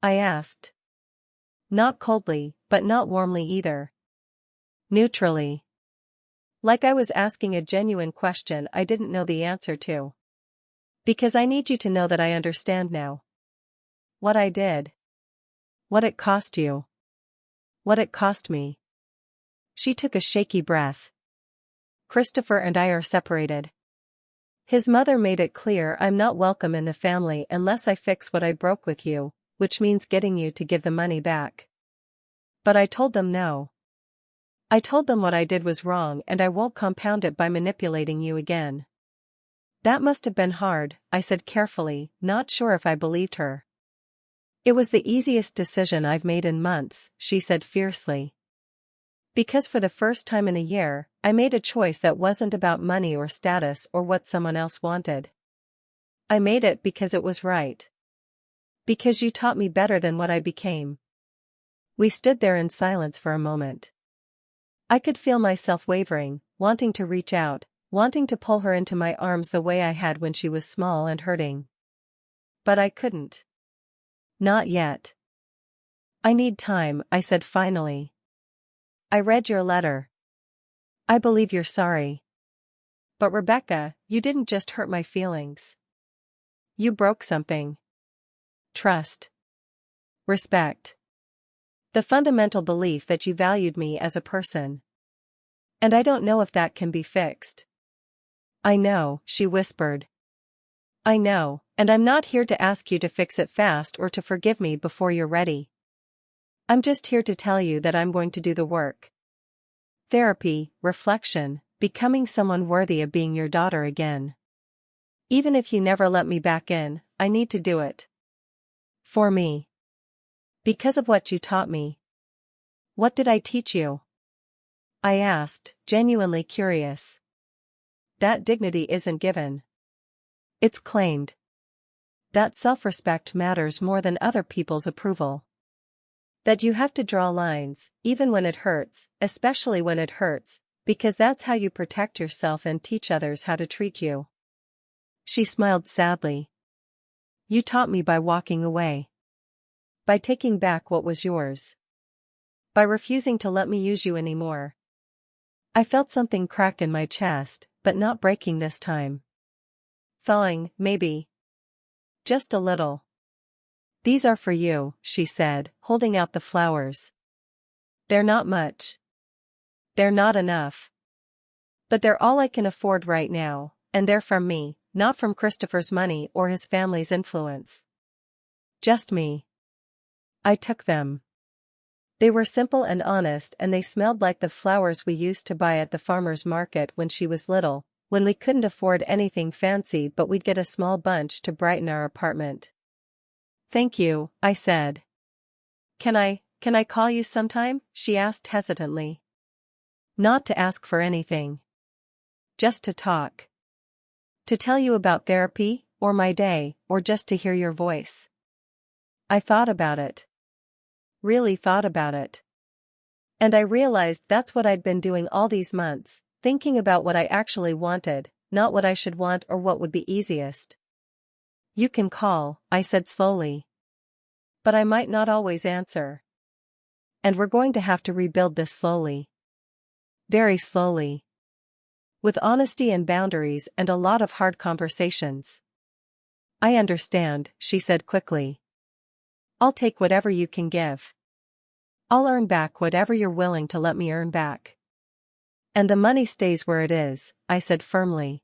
I asked. Not coldly, but not warmly either. Neutrally. Like I was asking a genuine question I didn't know the answer to. "Because I need you to know that I understand now. What I did. What it cost you. What it cost me." She took a shaky breath. "Christopher and I are separated. His mother made it clear I'm not welcome in the family unless I fix what I broke with you, which means getting you to give the money back. But I told them no. I told them what I did was wrong and I won't compound it by manipulating you again." "That must have been hard," I said carefully, not sure if I believed her. "It was the easiest decision I've made in months," she said fiercely. "Because for the first time in a year, I made a choice that wasn't about money or status or what someone else wanted. I made it because it was right. Because you taught me better than what I became." We stood there in silence for a moment. I could feel myself wavering, wanting to reach out, wanting to pull her into my arms the way I had when she was small and hurting. But I couldn't. Not yet. "I need time," I said finally. "I read your letter. I believe you're sorry. But Rebecca, you didn't just hurt my feelings. You broke something. Trust. Respect. The fundamental belief that you valued me as a person. And I don't know if that can be fixed." "I know," she whispered. "I know, and I'm not here to ask you to fix it fast or to forgive me before you're ready. I'm just here to tell you that I'm going to do the work. Therapy, reflection, becoming someone worthy of being your daughter again. Even if you never let me back in, I need to do it. For me. Because of what you taught me." "What did I teach you?" I asked, genuinely curious. "That dignity isn't given. It's claimed. That self-respect matters more than other people's approval. That you have to draw lines, even when it hurts, especially when it hurts, because that's how you protect yourself and teach others how to treat you." She smiled sadly. "You taught me by walking away. By taking back what was yours. By refusing to let me use you anymore." I felt something crack in my chest, but not breaking this time. Thawing, maybe. Just a little. "These are for you," she said, holding out the flowers. "They're not much. They're not enough. But they're all I can afford right now, and they're from me, not from Christopher's money or his family's influence. Just me. I took them. They were simple and honest, and they smelled like the flowers we used to buy at the farmer's market when she was little, when we couldn't afford anything fancy but we'd get a small bunch to brighten our apartment. Thank you, I said. Can I call you sometime? She asked hesitantly. Not to ask for anything. Just to talk. To tell you about therapy, or my day, or just to hear your voice. I thought about it. Really thought about it. And I realized that's what I'd been doing all these months, thinking about what I actually wanted, not what I should want or what would be easiest. You can call, I said slowly. But I might not always answer. And we're going to have to rebuild this slowly. Very slowly. With honesty and boundaries and a lot of hard conversations. I understand, she said quickly. I'll take whatever you can give. I'll earn back whatever you're willing to let me earn back. And the money stays where it is, I said firmly.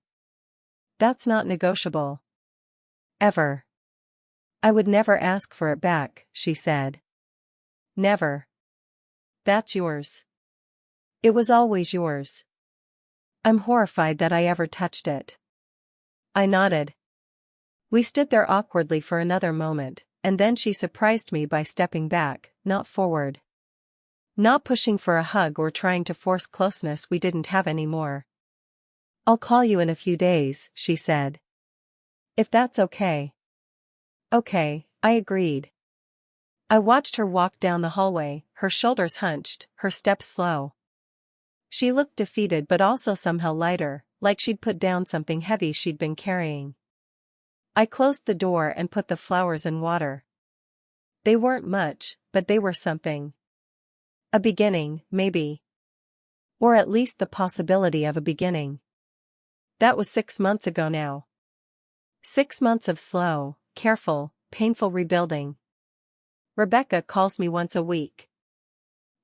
That's not negotiable. Ever. I would never ask for it back, she said. Never. That's yours. It was always yours. I'm horrified that I ever touched it. I nodded. We stood there awkwardly for another moment, and then she surprised me by stepping back, not forward. Not pushing for a hug or trying to force closeness we didn't have anymore. I'll call you in a few days, she said. If that's okay. Okay, I agreed. I watched her walk down the hallway, her shoulders hunched, her steps slow. She looked defeated but also somehow lighter, like she'd put down something heavy she'd been carrying. I closed the door and put the flowers in water. They weren't much, but they were something. A beginning, maybe. Or at least the possibility of a beginning. That was 6 months ago now. 6 months of slow, careful, painful rebuilding. Rebecca calls me once a week.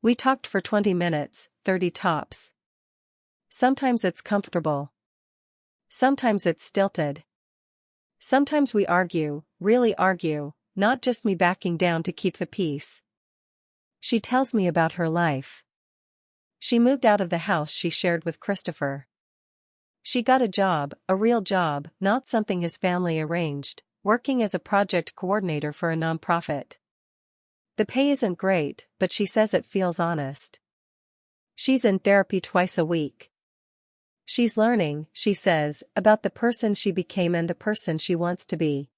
We talked for 20 minutes, 30 tops. Sometimes it's comfortable. Sometimes it's stilted. Sometimes we argue, really argue, not just me backing down to keep the peace. She tells me about her life. She moved out of the house she shared with Christopher. She got a job, a real job, not something his family arranged, working as a project coordinator for a nonprofit. The pay isn't great, but she says it feels honest. She's in therapy twice a week. She's learning, she says, about the person she became and the person she wants to be.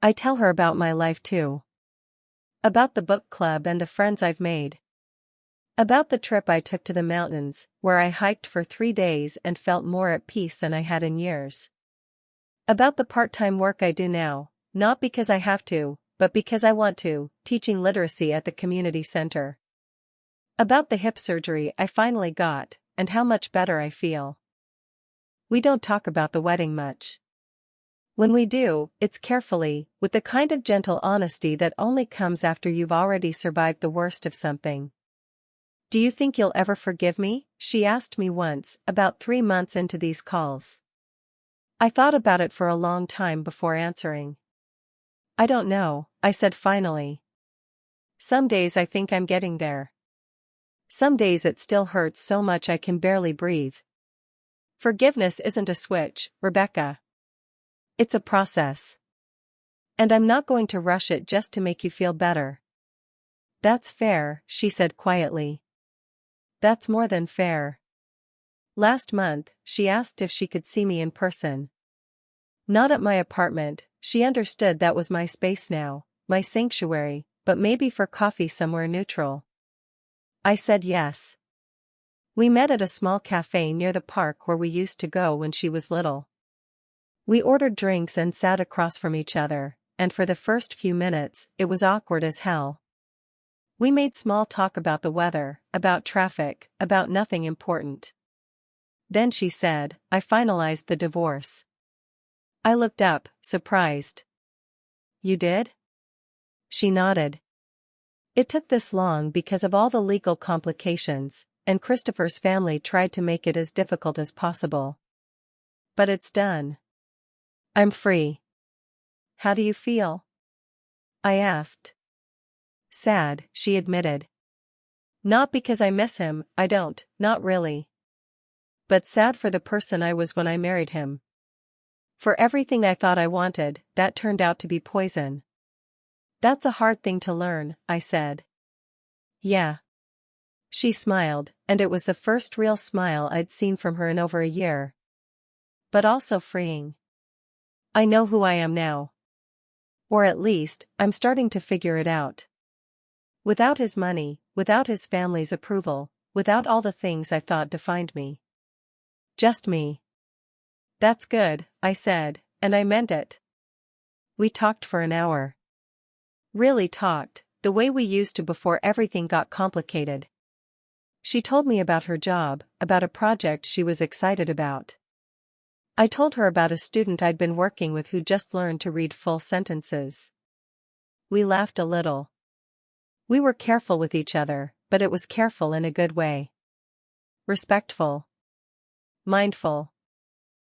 I tell her about my life too. About the book club and the friends I've made. About the trip I took to the mountains, where I hiked for 3 days and felt more at peace than I had in years. About the part-time work I do now, not because I have to, but because I want to, teaching literacy at the community center. About the hip surgery I finally got, and how much better I feel. We don't talk about the wedding much. When we do, it's carefully, with the kind of gentle honesty that only comes after you've already survived the worst of something. Do you think you'll ever forgive me? She asked me once, about 3 months into these calls. I thought about it for a long time before answering. I don't know, I said finally. Some days I think I'm getting there. Some days it still hurts so much I can barely breathe. Forgiveness isn't a switch, Rebecca. It's a process. And I'm not going to rush it just to make you feel better. That's fair, she said quietly. That's more than fair. Last month, she asked if she could see me in person. Not at my apartment, she understood that was my space now, my sanctuary, but maybe for coffee somewhere neutral. I said yes. We met at a small cafe near the park where we used to go when she was little. We ordered drinks and sat across from each other, and for the first few minutes, it was awkward as hell. We made small talk about the weather, about traffic, about nothing important. Then she said, I finalized the divorce. I looked up, surprised. You did? She nodded. It took this long because of all the legal complications, and Christopher's family tried to make it as difficult as possible. But it's done. I'm free. How do you feel? I asked. Sad, she admitted. Not because I miss him, I don't, not really. But sad for the person I was when I married him. For everything I thought I wanted, that turned out to be poison. That's a hard thing to learn, I said. Yeah. She smiled, and it was the first real smile I'd seen from her in over a year. But also freeing. I know who I am now. Or at least, I'm starting to figure it out. Without his money, without his family's approval, without all the things I thought defined me. Just me. That's good, I said, and I meant it. We talked for an hour. Really talked, the way we used to before everything got complicated. She told me about her job, about a project she was excited about. I told her about a student I'd been working with who just learned to read full sentences. We laughed a little. We were careful with each other, but it was careful in a good way. Respectful. Mindful.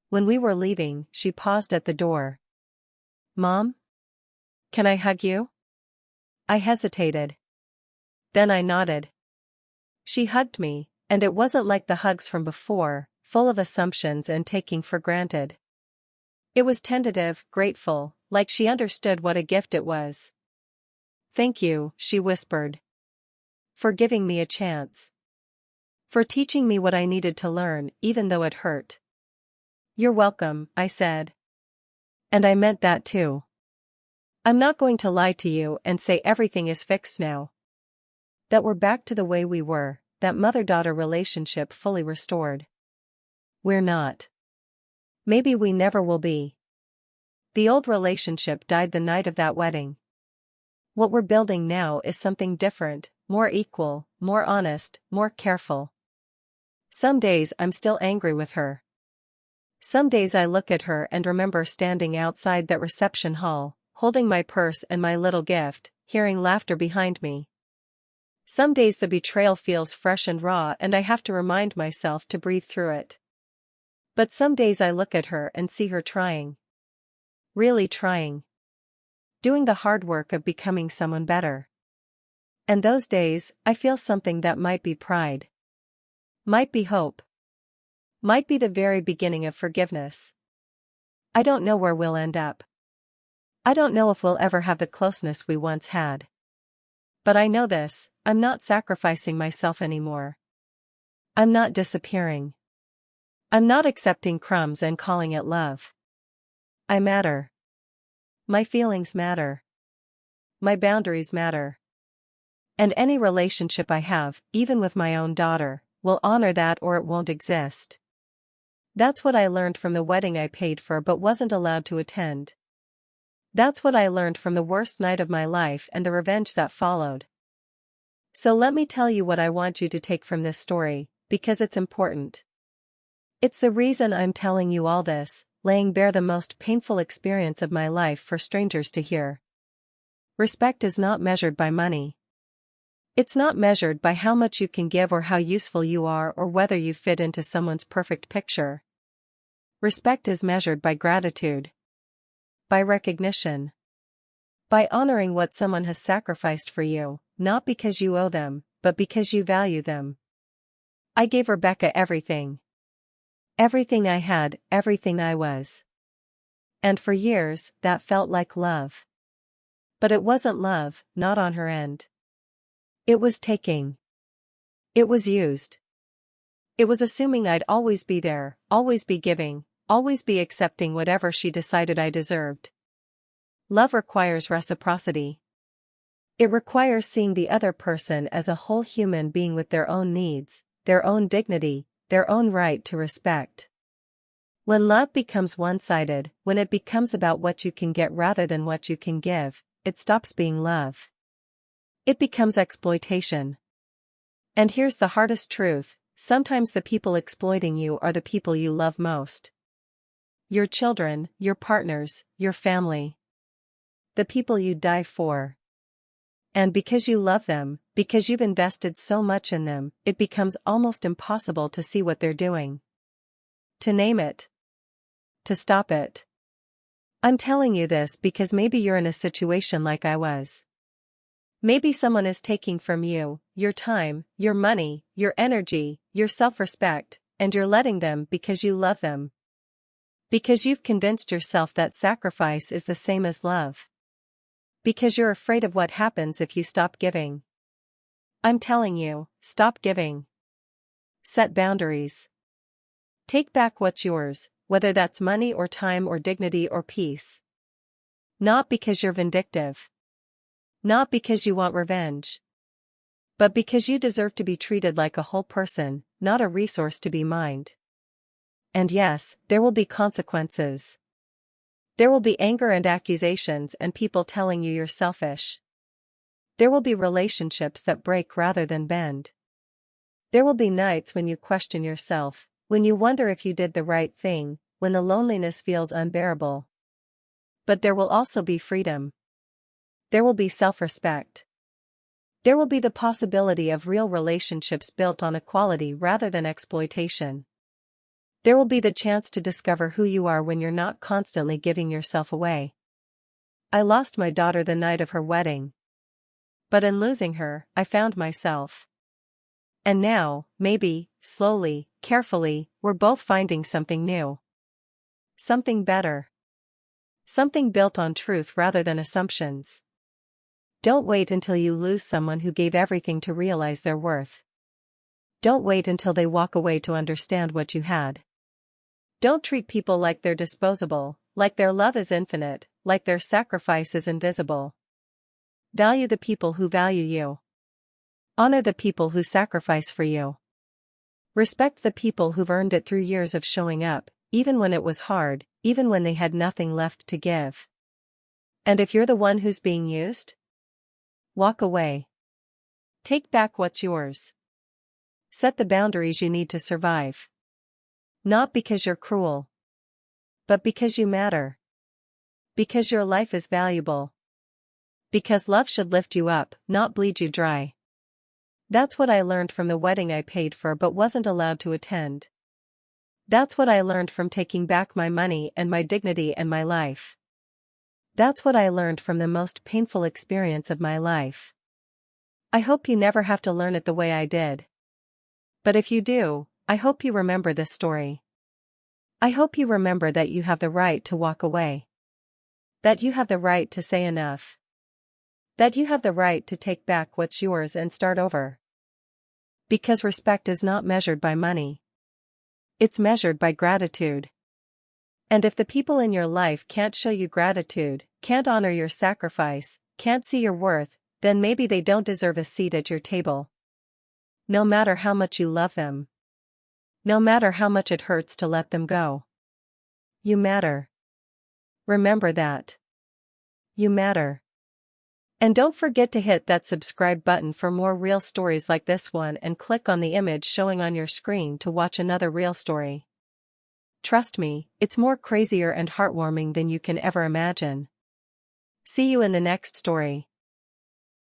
When we were leaving, she paused at the door. Mom? Can I hug you? I hesitated. Then I nodded. She hugged me, and it wasn't like the hugs from before, full of assumptions and taking for granted. It was tentative, grateful, like she understood what a gift it was. Thank you, she whispered. For giving me a chance. For teaching me what I needed to learn, even though it hurt. You're welcome, I said. And I meant that too. I'm not going to lie to you and say everything is fixed now. That we're back to the way we were, that mother-daughter relationship fully restored. We're not. Maybe we never will be. The old relationship died the night of that wedding. What we're building now is something different, more equal, more honest, more careful. Some days I'm still angry with her. Some days I look at her and remember standing outside that reception hall, holding my purse and my little gift, hearing laughter behind me. Some days the betrayal feels fresh and raw and I have to remind myself to breathe through it. But some days I look at her and see her trying. Really trying. Doing the hard work of becoming someone better. And those days, I feel something that might be pride. Might be hope. Might be the very beginning of forgiveness. I don't know where we'll end up. I don't know if we'll ever have the closeness we once had. But I know this, I'm not sacrificing myself anymore. I'm not disappearing. I'm not accepting crumbs and calling it love. I matter. My feelings matter. My boundaries matter. And any relationship I have, even with my own daughter, will honor that or it won't exist. That's what I learned from the wedding I paid for but wasn't allowed to attend. That's what I learned from the worst night of my life and the revenge that followed. So let me tell you what I want you to take from this story, because it's important. It's the reason I'm telling you all this, laying bare the most painful experience of my life for strangers to hear. Respect is not measured by money. It's not measured by how much you can give or how useful you are or whether you fit into someone's perfect picture. Respect is measured by gratitude. By recognition. By honoring what someone has sacrificed for you, not because you owe them, but because you value them. I gave Rebecca everything. Everything I had, everything I was. And for years, that felt like love. But it wasn't love, not on her end. It was taking. It was used. It was assuming I'd always be there, always be giving, always be accepting whatever she decided I deserved. Love requires reciprocity. It requires seeing the other person as a whole human being with their own needs, their own dignity, their own right to respect. When love becomes one-sided, when it becomes about what you can get rather than what you can give, it stops being love. It becomes exploitation. And here's the hardest truth, sometimes the people exploiting you are the people you love most. Your children, your partners, your family. The people you die for. And because you love them, because you've invested so much in them, it becomes almost impossible to see what they're doing. To name it. to stop it. I'm telling you this because maybe you're in a situation like I was. Maybe someone is taking from you your time, your money, your energy, your self-respect, and you're letting them because you love them. Because you've convinced yourself that sacrifice is the same as love. Because you're afraid of what happens if you stop giving. I'm telling you, stop giving. Set boundaries. Take back what's yours, whether that's money or time or dignity or peace. Not because you're vindictive. Not because you want revenge. But because you deserve to be treated like a whole person, not a resource to be mined. And yes, there will be consequences. There will be anger and accusations and people telling you you're selfish. There will be relationships that break rather than bend. There will be nights when you question yourself, when you wonder if you did the right thing, when the loneliness feels unbearable. But there will also be freedom. There will be self-respect. There will be the possibility of real relationships built on equality rather than exploitation. There will be the chance to discover who you are when you're not constantly giving yourself away. I lost my daughter the night of her wedding. But in losing her, I found myself. And now, maybe, slowly, carefully, we're both finding something new. Something better. Something built on truth rather than assumptions. Don't wait until you lose someone who gave everything to realize their worth. Don't wait until they walk away to understand what you had. Don't treat people like they're disposable, like their love is infinite, like their sacrifice is invisible. Value the people who value you. Honor the people who sacrifice for you. Respect the people who've earned it through years of showing up, even when it was hard, even when they had nothing left to give. And if you're the one who's being used, walk away. Take back what's yours. Set the boundaries you need to survive. Not because you're cruel, but because you matter. Because your life is valuable. Because love should lift you up, not bleed you dry. That's what I learned from the wedding I paid for but wasn't allowed to attend. That's what I learned from taking back my money and my dignity and my life. That's what I learned from the most painful experience of my life. I hope you never have to learn it the way I did. But if you do, I hope you remember this story. I hope you remember that you have the right to walk away. That you have the right to say enough. That you have the right to take back what's yours and start over. Because respect is not measured by money. It's measured by gratitude. And if the people in your life can't show you gratitude, can't honor your sacrifice, can't see your worth, then maybe they don't deserve a seat at your table. No matter how much you love them. No matter how much it hurts to let them go. You matter. Remember that. You matter. And don't forget to hit that subscribe button for more real stories like this one and click on the image showing on your screen to watch another real story. Trust me, it's more crazier and heartwarming than you can ever imagine. See you in the next story.